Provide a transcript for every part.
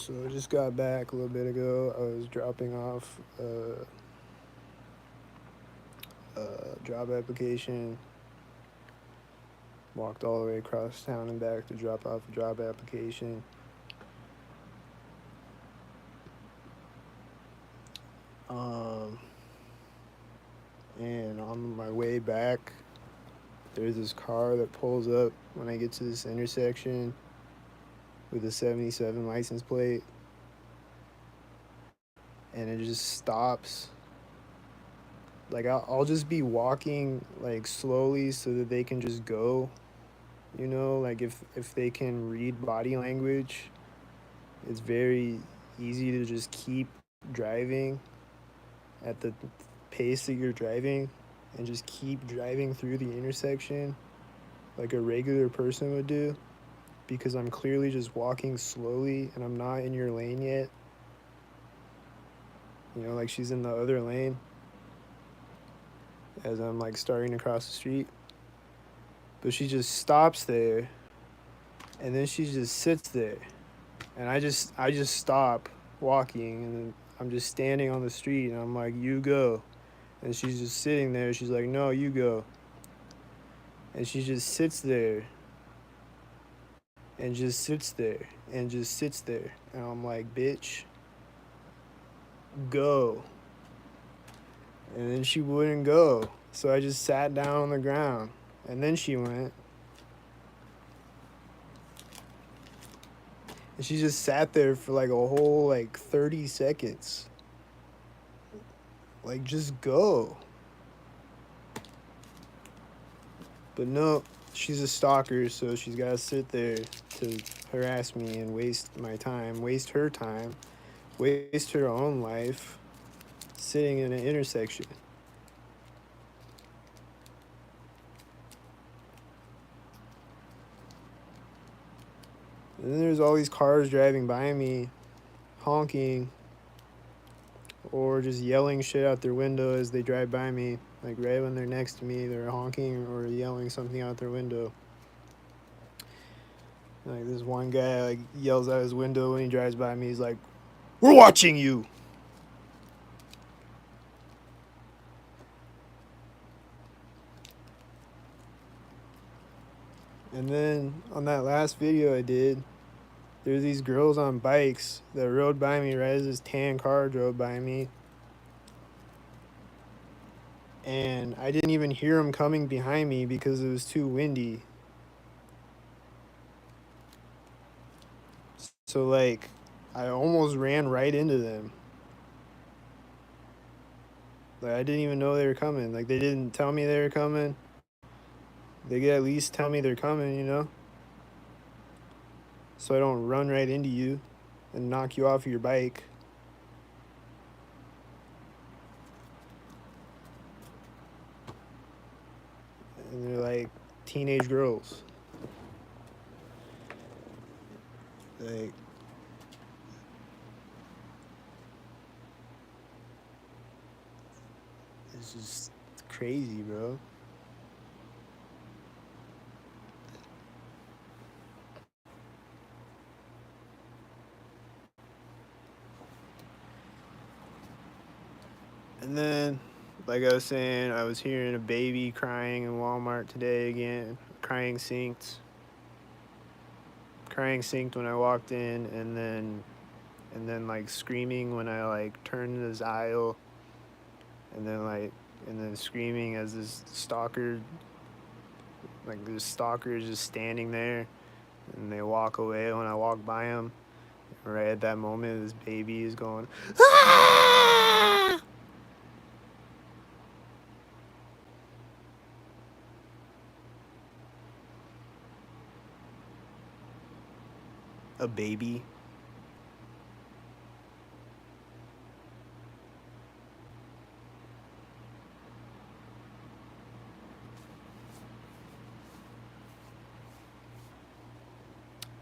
So I just got back a little bit ago. I was dropping off a job application. Walked all the way across town and back to drop off a job application. Um, and on my way back, there's this car that pulls up when I get to this intersection with a 77 license plate, and it just stops. Like I'll just be walking like slowly so that they can just go. You know, like if they can read body language, it's very easy to just keep driving at the pace that you're driving and just keep driving through the intersection like a regular person would do, because I'm clearly just walking slowly and I'm not in your lane yet. You know, like she's in the other lane as I'm like starting to cross the street. But she just stops there and then she just sits there. And I just stop walking and I'm just standing on the street and I'm like, "You go." And she's just sitting there. She's like, "No, you go." And she just sits there and just sits there and just sits there. And I'm like, "Bitch, go." And then she wouldn't go. So I just sat down on the ground. And then she went. And she just sat there for like a whole like 30 seconds. Like, just go. But no, she's a stalker, so she's got to sit there to harass me and waste my time, waste her time, waste her own life sitting in an intersection. And then there's all these cars driving by me, honking, or just yelling shit out their window as they drive by me. Like right when they're next to me, they're honking or yelling something out their window. Like this one guy like yells out his window when he drives by me. He's like, "We're watching you." And then on that last video I did, there's these girls on bikes that rode by me right as this tan car drove by me. And I didn't even hear them coming behind me because it was too windy. So, like, I almost ran right into them. Like, I didn't even know they were coming. Like, they didn't tell me they were coming. They could at least tell me they're coming, you know? So I don't run right into you and knock you off your bike. And they're like teenage girls. Like, it's just crazy, bro. And then, like I was saying, I was hearing a baby crying in Walmart today again. Crying synced when I walked in, and then like screaming when I like turned this aisle, and then screaming as this stalker is just standing there, and they walk away when I walk by them. Right at that moment, this baby is going, "Ah!" A baby.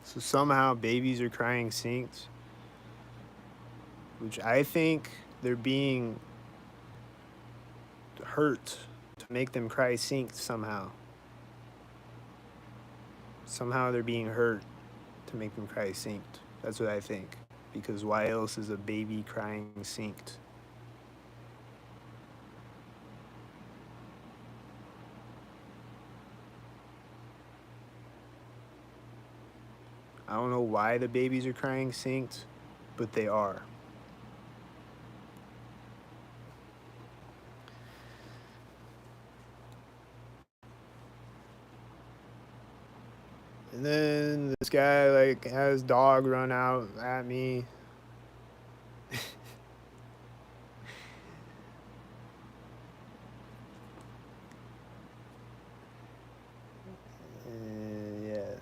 So somehow babies are crying synced, which I think they're being hurt to make them cry synced somehow. Somehow they're being hurt to make them cry synced. That's what I think. Because why else is a baby crying synced? I don't know why the babies are crying synced, but they are. And then this guy like has dog run out at me. And yeah.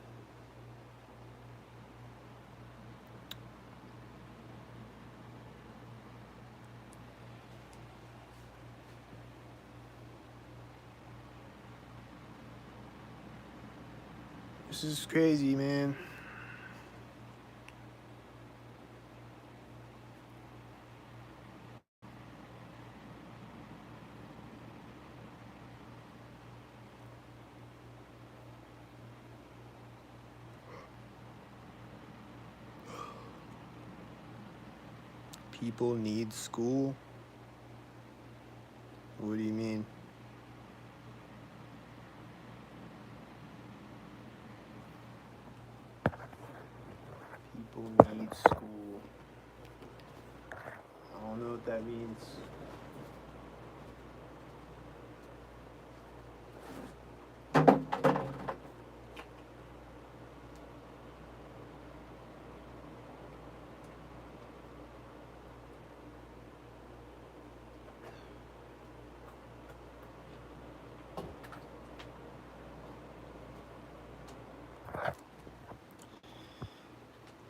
This is crazy, man. People need school? What do you mean? People need school. I don't know what that means.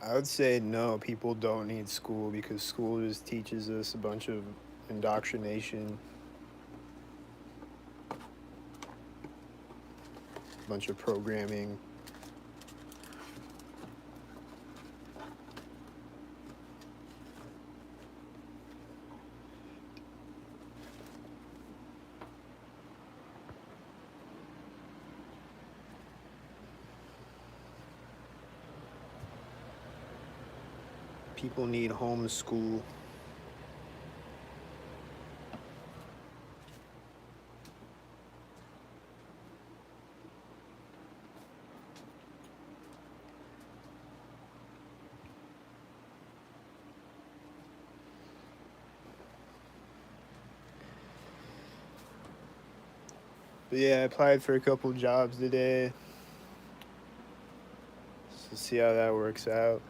I would say no, people don't need school because school just teaches us a bunch of indoctrination, a bunch of programming. People need homeschool. But yeah, I applied for a couple jobs today. So see how that works out.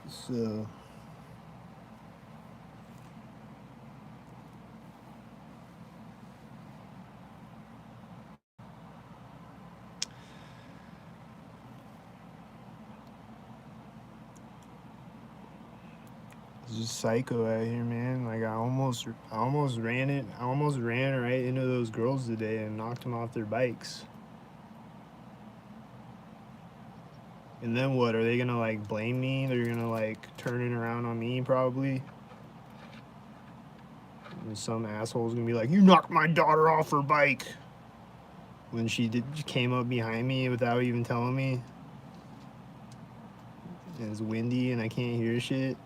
So it's just psycho out here, man. Like I almost ran it. I almost ran right into those girls today and knocked them off their bikes. And then what? Are they gonna like blame me? They're gonna like turn it around on me probably. And some asshole's gonna be like, "You knocked my daughter off her bike," when she came up behind me without even telling me. And it's windy and I can't hear shit.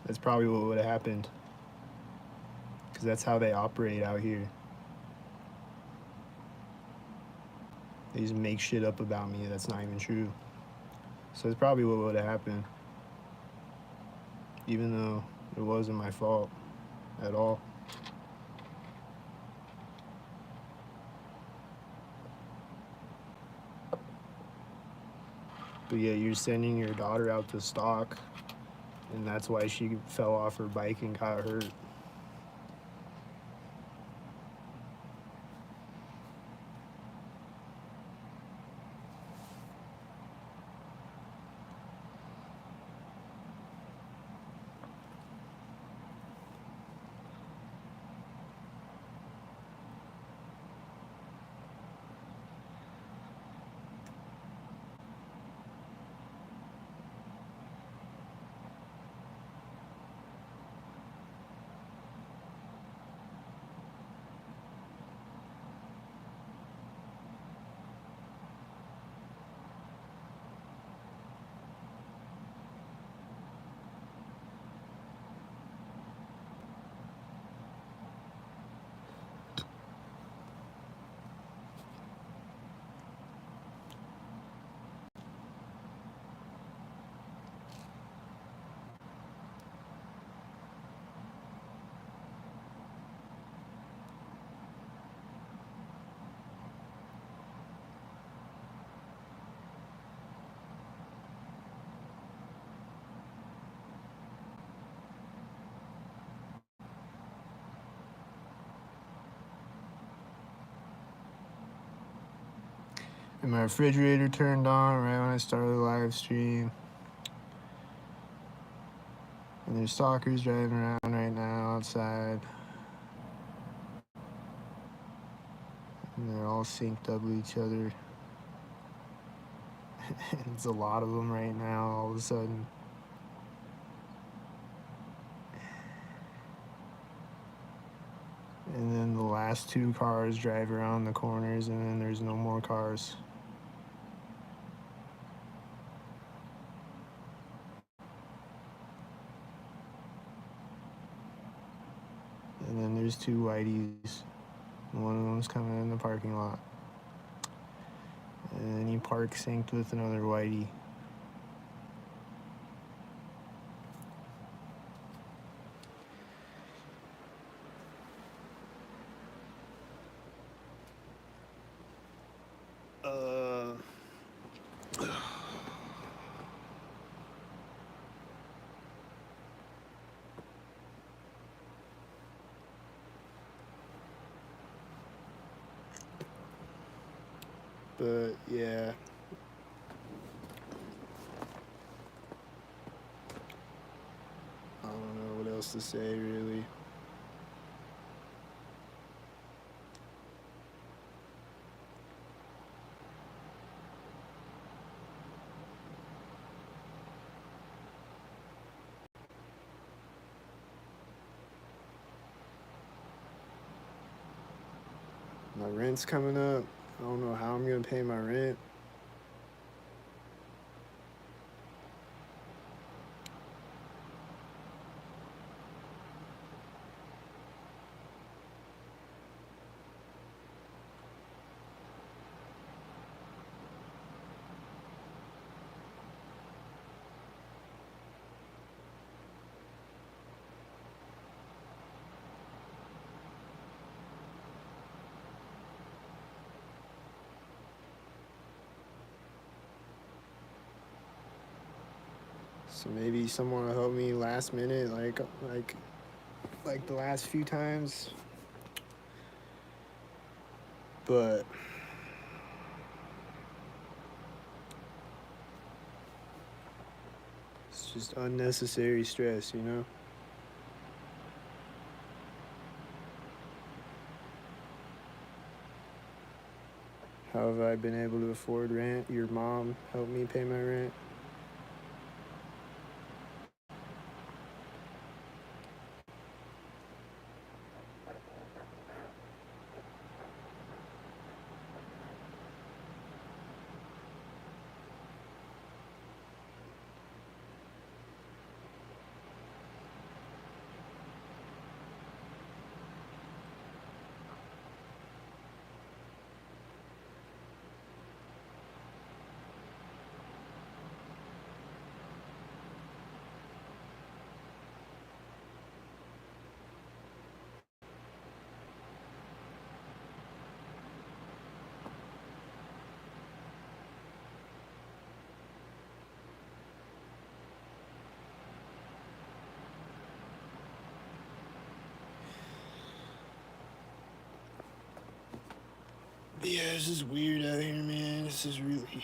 That's probably what would have happened. Because that's how they operate out here. They just make shit up about me that's not even true. So that's probably what would have happened. Even though it wasn't my fault at all. But yeah, you're sending your daughter out to stalk, and that's why she fell off her bike and got hurt. And my refrigerator turned on right when I started the live stream. And there's stalkers driving around right now outside. And they're all synced up with each other. And it's a lot of them right now all of a sudden. And then the last two cars drive around the corners, and then there's no more cars. And then there's two whiteys. One of them's coming in the parking lot. And then he park synced with another whitey. But yeah. I don't know what else to say, really. My rent's coming up. I don't know how I'm gonna pay my rent. So maybe someone will help me last minute, like the last few times. But it's just unnecessary stress, you know? How have I been able to afford rent? Your mom helped me pay my rent. Yeah, this is weird out here, man. This is really.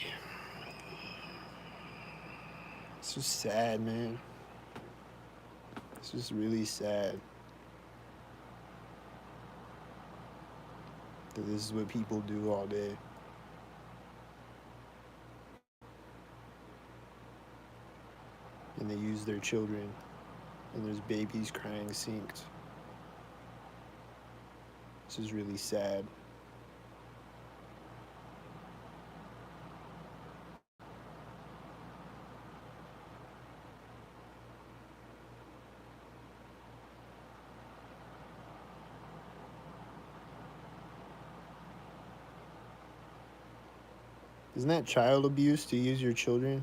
It's just sad, man. It's just really sad that this is what people do all day. And they use their children. And there's babies crying synced. This is really sad. Isn't that child abuse to use your children?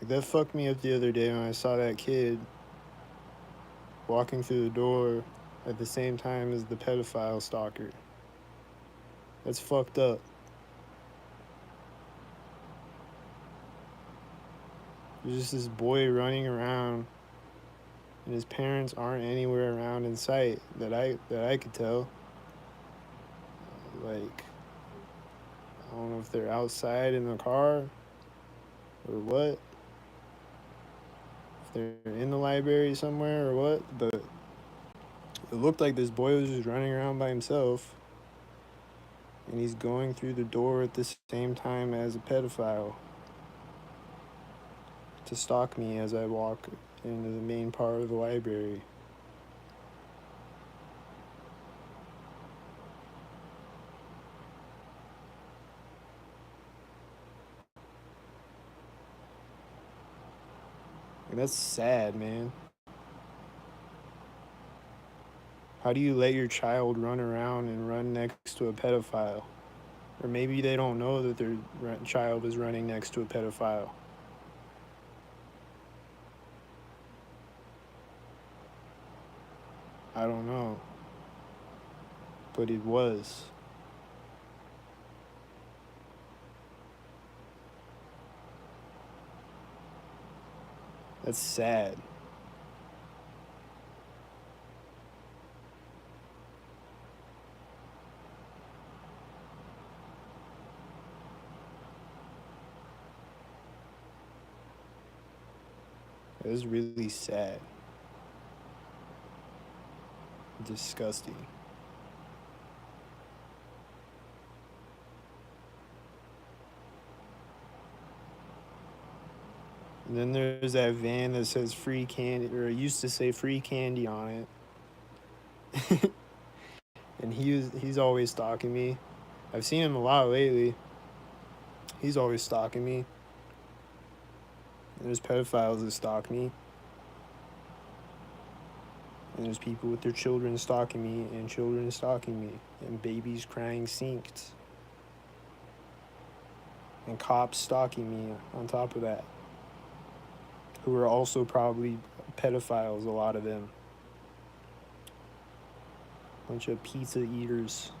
Like that fucked me up the other day when I saw that kid walking through the door at the same time as the pedophile stalker. That's fucked up. There's just this boy running around, and his parents aren't anywhere around in sight that I could tell. Like, I don't know if they're outside in the car or what. If they're in the library somewhere or what, but it looked like this boy was just running around by himself, and he's going through the door at the same time as a pedophile to stalk me as I walk into the main part of the library. And that's sad, man. How do you let your child run around and run next to a pedophile? Or maybe they don't know that their child is running next to a pedophile. I don't know. But it was. That's sad. It was really sad. Disgusting. And then there's that van that says free candy, or it used to say free candy on it. And he's always stalking me. I've seen him a lot lately. He's always stalking me. And there's pedophiles that stalk me. And there's people with their children stalking me, and children stalking me, and babies crying synced. And cops stalking me on top of that, who are also probably pedophiles, a lot of them. Bunch of pizza eaters.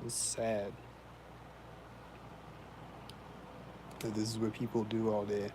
It's sad that this is what people do all day.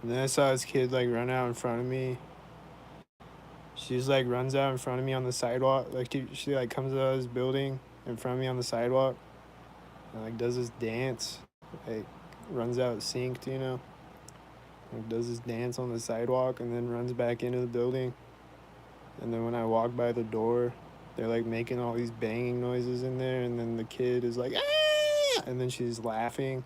And then I saw this kid like run out in front of me. She just like runs out in front of me on the sidewalk. Like she like comes out of this building in front of me on the sidewalk and like does this dance. Like runs out synced, you know. Like does this dance on the sidewalk and then runs back into the building. And then when I walk by the door, they're like making all these banging noises in there, and then the kid is like, ah! And then she's laughing.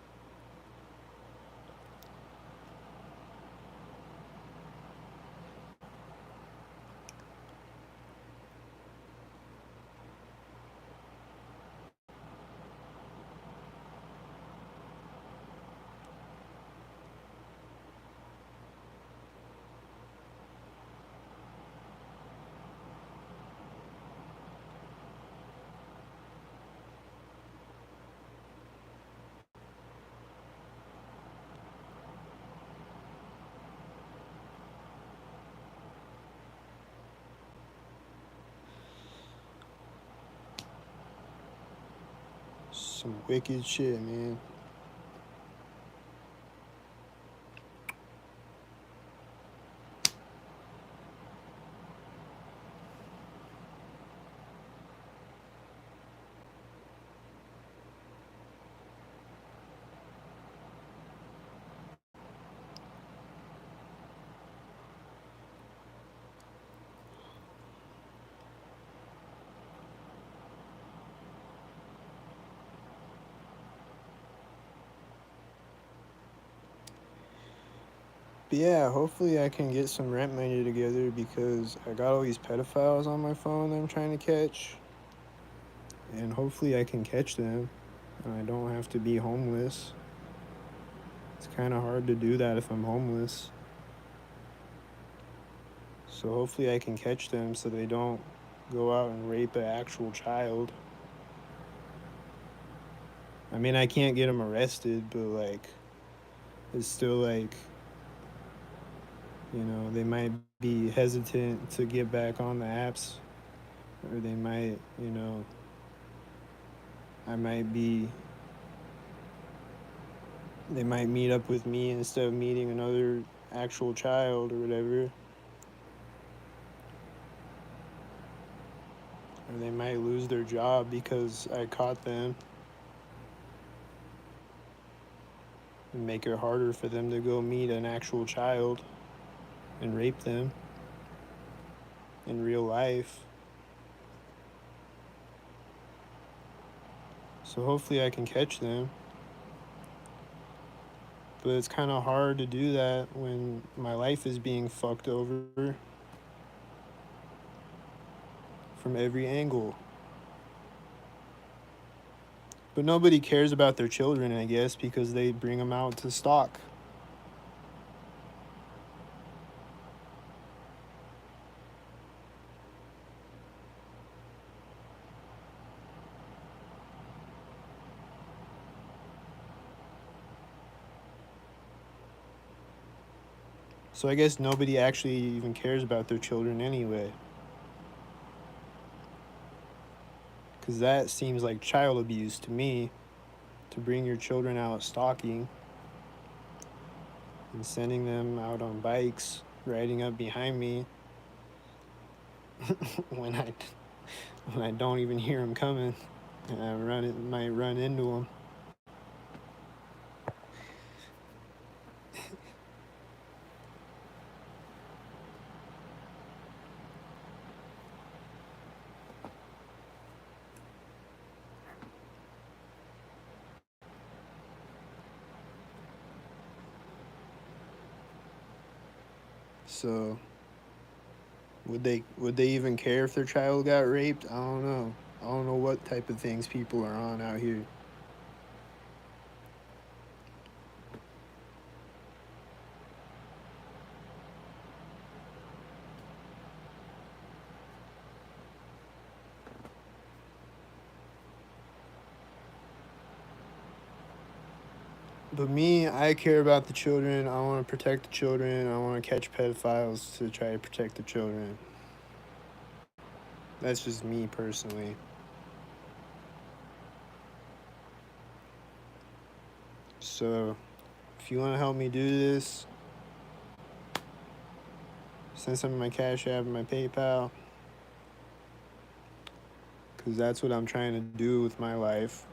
Some wicked shit, man. But yeah, hopefully I can get some rent money together because I got all these pedophiles on my phone that I'm trying to catch. And hopefully I can catch them and I don't have to be homeless. It's kind of hard to do that if I'm homeless. So hopefully I can catch them so they don't go out and rape an actual child. I mean, I can't get them arrested, but like, it's still like, they might be hesitant to get back on the apps, or they might, I might be, they might meet up with me instead of meeting another actual child or whatever, or they might lose their job because I caught them and make it harder for them to go meet an actual child and rape them in real life. So hopefully I can catch them. But it's kind of hard to do that when my life is being fucked over from every angle. But nobody cares about their children, I guess, because they bring them out to stalk. So I guess nobody actually even cares about their children anyway. Because that seems like child abuse to me, to bring your children out stalking and sending them out on bikes, riding up behind me when I when I don't even hear them coming, and might run into them. So would they even care if their child got raped? I don't know. I don't know what type of things people are on out here. But me, I care about the children. I want to protect the children. I want to catch pedophiles to try to protect the children. That's just me personally. So, if you want to help me do this, send some of my Cash App and my PayPal, because that's what I'm trying to do with my life.